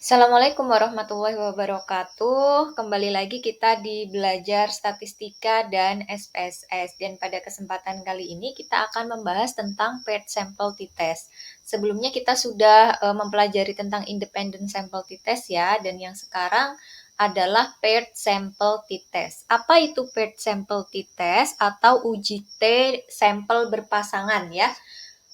Assalamualaikum warahmatullahi wabarakatuh. Kembali lagi kita di belajar statistika dan SPSS. Dan pada kesempatan kali ini kita akan membahas tentang paired sample t-test. Sebelumnya kita sudah mempelajari tentang independent sample t-test ya, dan yang sekarang adalah paired sample t-test. Apa itu paired sample t-test atau uji T sampel berpasangan ya?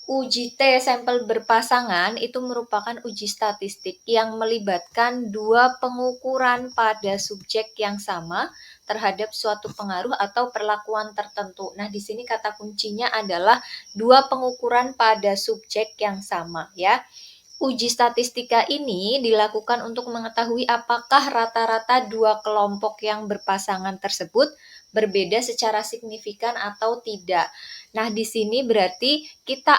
Uji T sampel berpasangan itu merupakan uji statistik yang melibatkan dua pengukuran pada subjek yang sama terhadap suatu pengaruh atau perlakuan tertentu. Nah, di sini kata kuncinya adalah dua pengukuran pada subjek yang sama ya. Uji statistika ini dilakukan untuk mengetahui apakah rata-rata dua kelompok yang berpasangan tersebut berbeda secara signifikan atau tidak. Nah, di sini berarti kita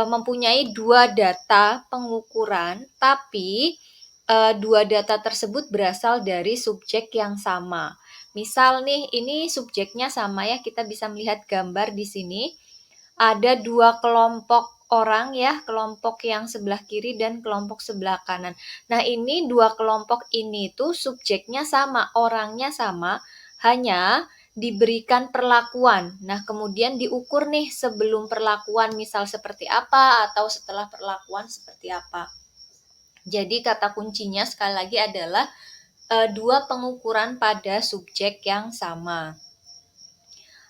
mempunyai dua data pengukuran, tapi dua data tersebut berasal dari subjek yang sama. Misal nih, ini subjeknya sama ya, kita bisa melihat gambar di sini. Ada dua kelompok orang ya, kelompok yang sebelah kiri dan kelompok sebelah kanan. Nah, ini dua kelompok ini tuh subjeknya sama, orangnya sama, hanya diberikan perlakuan. Nah, kemudian diukur nih sebelum perlakuan misal seperti apa atau setelah perlakuan seperti apa. Jadi kata kuncinya sekali lagi adalah dua pengukuran pada subjek yang sama.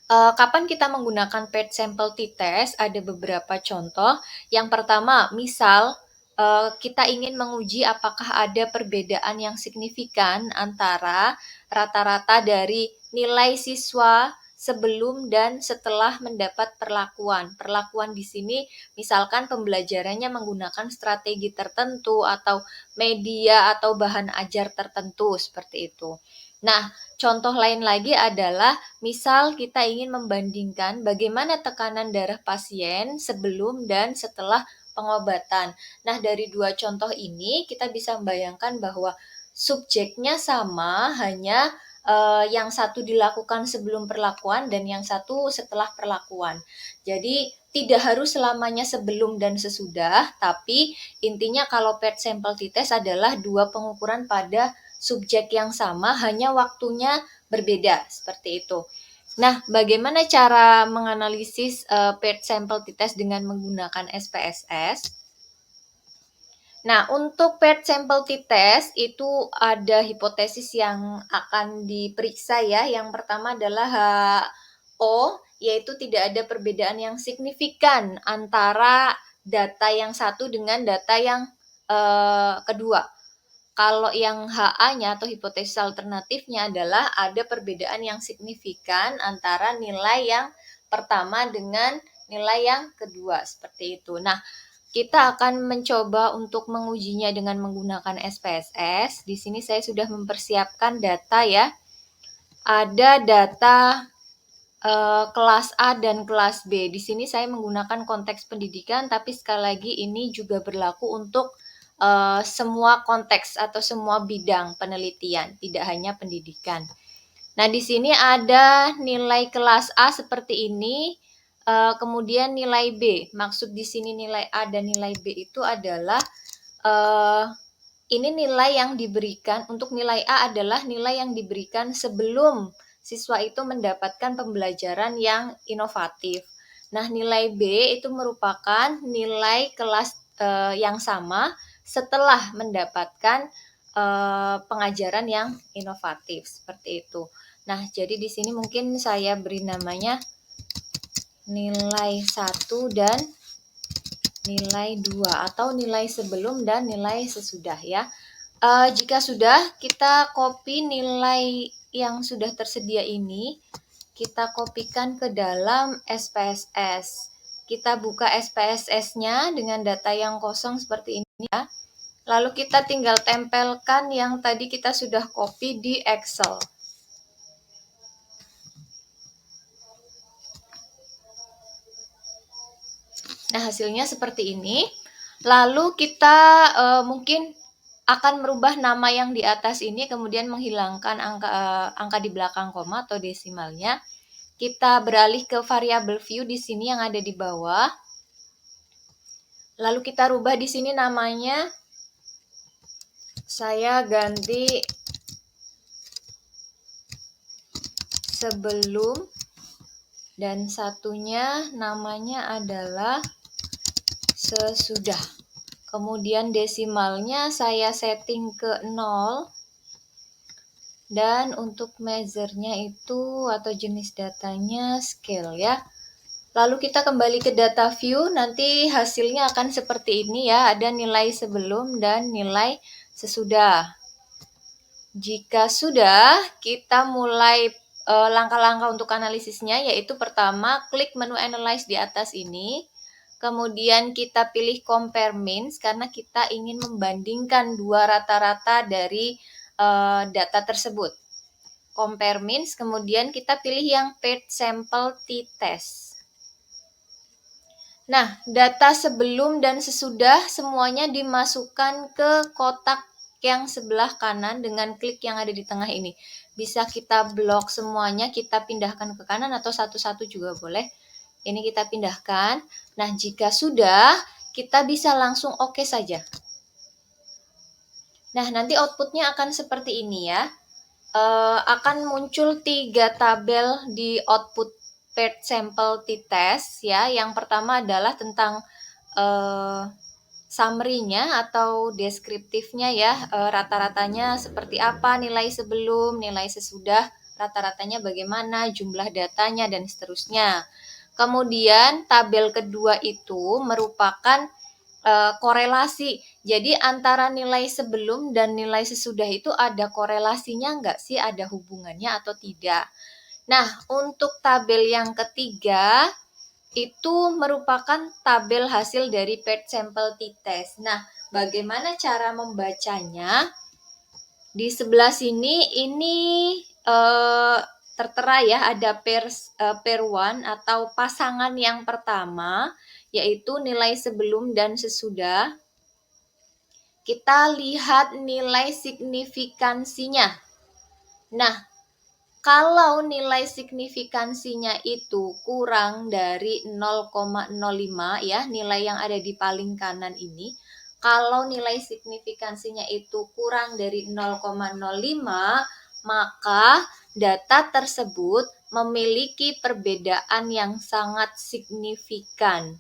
Kapan kita menggunakan paired sample t-test? Ada beberapa contoh. Yang pertama, misal kita ingin menguji apakah ada perbedaan yang signifikan antara rata-rata dari nilai siswa sebelum dan setelah mendapat perlakuan. Perlakuan di sini misalkan pembelajarannya menggunakan strategi tertentu atau media atau bahan ajar tertentu seperti itu. Nah, contoh lain lagi adalah misal kita ingin membandingkan bagaimana tekanan darah pasien sebelum dan setelah pengobatan. Nah, dari dua contoh ini kita bisa membayangkan bahwa subjeknya sama, hanya yang satu dilakukan sebelum perlakuan dan yang satu setelah perlakuan. Jadi tidak harus selamanya sebelum dan sesudah, tapi intinya kalau paired sample t-test adalah dua pengukuran pada subjek yang sama, hanya waktunya berbeda, seperti itu. Nah, bagaimana cara menganalisis paired sample t-test dengan menggunakan SPSS? Nah, untuk paired sample t-test itu ada hipotesis yang akan diperiksa ya. Yang pertama adalah HO, yaitu tidak ada perbedaan yang signifikan antara data yang satu dengan data yang kedua. Kalau yang HA-nya atau hipotesis alternatifnya adalah ada perbedaan yang signifikan antara nilai yang pertama dengan nilai yang kedua, seperti itu. Nah, kita akan mencoba untuk mengujinya dengan menggunakan SPSS. Di sini saya sudah mempersiapkan data ya. Ada data kelas A dan kelas B. Di sini saya menggunakan konteks pendidikan, tapi sekali lagi ini juga berlaku untuk semua konteks atau semua bidang penelitian, tidak hanya pendidikan. Nah, di sini ada nilai kelas A seperti ini, kemudian nilai B. Maksud di sini nilai A dan nilai B itu adalah ini nilai yang diberikan, untuk nilai A adalah nilai yang diberikan sebelum siswa itu mendapatkan pembelajaran yang inovatif. Nah, nilai B itu merupakan nilai kelas yang sama setelah mendapatkan pengajaran yang inovatif, seperti itu. Nah, jadi di sini mungkin saya beri namanya nilai 1 dan nilai 2 atau nilai sebelum dan nilai sesudah ya. Jika sudah, kita copy nilai yang sudah tersedia ini, kita kopikan ke dalam SPSS. Kita buka SPSS-nya dengan data yang kosong seperti ini ya. Lalu kita tinggal tempelkan yang tadi kita sudah copy di Excel. Nah, hasilnya seperti ini. Lalu kita mungkin akan merubah nama yang di atas ini, kemudian menghilangkan angka di belakang koma atau desimalnya. Kita beralih ke variabel view di sini yang ada di bawah. Lalu kita rubah di sini namanya Saya ganti sebelum dan satunya namanya adalah sesudah. Kemudian desimalnya saya setting ke 0. Dan untuk measure-nya itu atau jenis datanya scale ya. Lalu kita kembali ke data view, nanti hasilnya akan seperti ini ya, ada nilai sebelum dan nilai sesudah. Jika sudah, kita mulai langkah-langkah untuk analisisnya, yaitu pertama klik menu analyze di atas ini. Kemudian kita pilih compare means karena kita ingin membandingkan dua rata-rata dari data tersebut. Compare means, kemudian kita pilih yang paired sample t-test. Nah, data sebelum dan sesudah semuanya dimasukkan ke kotak yang sebelah kanan dengan klik yang ada di tengah ini. Bisa kita blok semuanya, kita pindahkan ke kanan atau satu-satu juga boleh. Ini kita pindahkan. Nah, jika sudah, kita bisa langsung oke saja. Nah, nanti outputnya akan seperti ini ya. Akan muncul 3 tabel di output paired sample t-test ya. Yang pertama adalah tentang summary-nya atau deskriptifnya ya, rata-ratanya seperti apa, nilai sebelum, nilai sesudah, rata-ratanya bagaimana, jumlah datanya, dan seterusnya. Kemudian tabel kedua itu merupakan korelasi. Jadi antara nilai sebelum dan nilai sesudah itu ada korelasinya nggak sih, ada hubungannya atau tidak. Nah, untuk tabel yang ketiga itu merupakan tabel hasil dari paired sample t-test. Nah, bagaimana cara membacanya? Di sebelah sini ini tertera ya, ada pair one atau pasangan yang pertama, yaitu nilai sebelum dan sesudah. Kita lihat nilai signifikansinya. Nah, kalau nilai signifikansinya itu kurang dari 0,05 ya, nilai yang ada di paling kanan ini, kalau nilai signifikansinya itu kurang dari 0,05, maka data tersebut memiliki perbedaan yang sangat signifikan.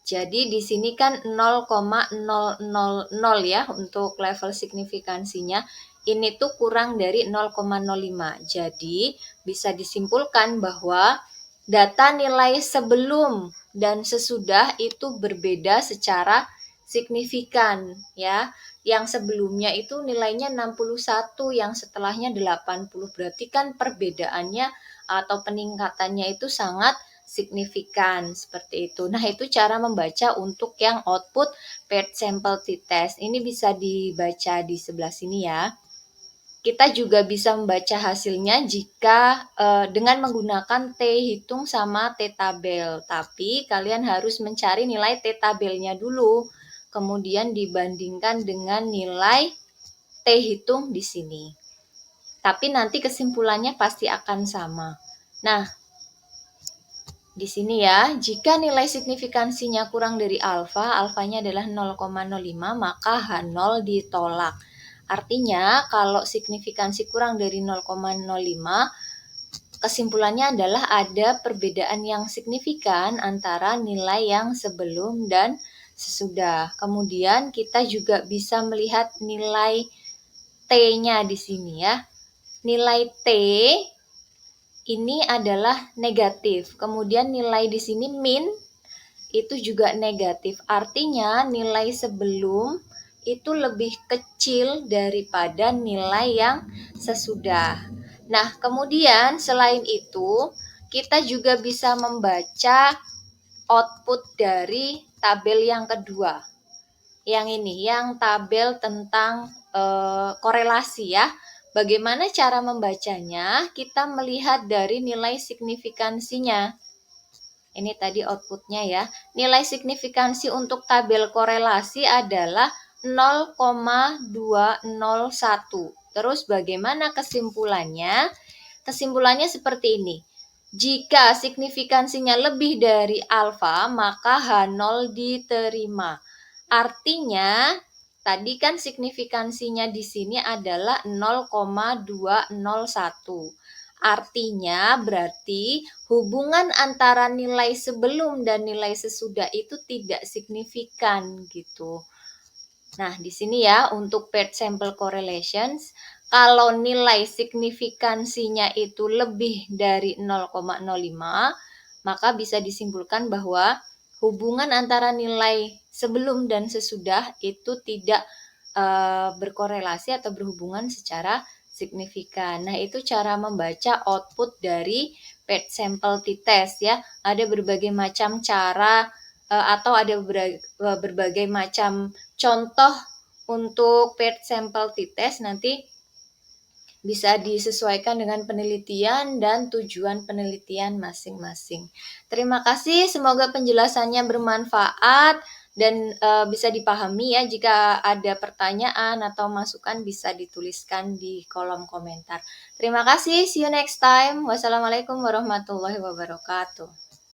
Jadi di sini kan 0,000 ya untuk level signifikansinya. Ini tuh kurang dari 0,05. Jadi bisa disimpulkan bahwa data nilai sebelum dan sesudah itu berbeda secara signifikan ya. Yang sebelumnya itu nilainya 61, yang setelahnya 80. Berarti kan perbedaannya atau peningkatannya itu sangat signifikan seperti itu. Nah, itu cara membaca untuk yang output paired sample t-test. Ini bisa dibaca di sebelah sini ya. Kita juga bisa membaca hasilnya jika dengan menggunakan T-hitung sama T-tabel. Tapi kalian harus mencari nilai T-tabelnya dulu. Kemudian dibandingkan dengan nilai T-hitung di sini. Tapi nanti kesimpulannya pasti akan sama. Nah, di sini ya, jika nilai signifikansinya kurang dari alfa, alfanya adalah 0,05, maka H0 ditolak. Artinya, kalau signifikansi kurang dari 0,05, kesimpulannya adalah ada perbedaan yang signifikan antara nilai yang sebelum dan sesudah. Kemudian kita juga bisa melihat nilai T-nya di sini ya. Nilai T ini adalah negatif. Kemudian nilai di sini min itu juga negatif. Artinya nilai sebelum itu lebih kecil daripada nilai yang sesudah. Nah, kemudian selain itu, kita juga bisa membaca output dari tabel yang kedua. Yang ini, yang tabel tentang korelasi ya. Bagaimana cara membacanya? Kita melihat dari nilai signifikansinya. Ini tadi outputnya ya. Nilai signifikansi untuk tabel korelasi adalah 0,201. Terus bagaimana kesimpulannya? Kesimpulannya seperti ini. Jika signifikansinya lebih dari alfa, maka H0 diterima. Artinya Tadi kan signifikansinya di sini adalah 0,201. Artinya berarti hubungan antara nilai sebelum dan nilai sesudah itu tidak signifikan gitu. Nah, di sini ya untuk paired sample correlations, kalau nilai signifikansinya itu lebih dari 0,05, maka bisa disimpulkan bahwa hubungan antara nilai sebelum dan sesudah itu tidak berkorelasi atau berhubungan secara signifikan. Nah, itu cara membaca output dari paired sample t-test ya. Ada berbagai macam cara atau ada berbagai macam contoh untuk paired sample t-test. Nanti bisa disesuaikan dengan penelitian dan tujuan penelitian masing-masing. Terima kasih, semoga penjelasannya bermanfaat dan bisa dipahami ya. Jika ada pertanyaan atau masukan bisa dituliskan di kolom komentar. Terima kasih, see you next time. Wassalamualaikum warahmatullahi wabarakatuh.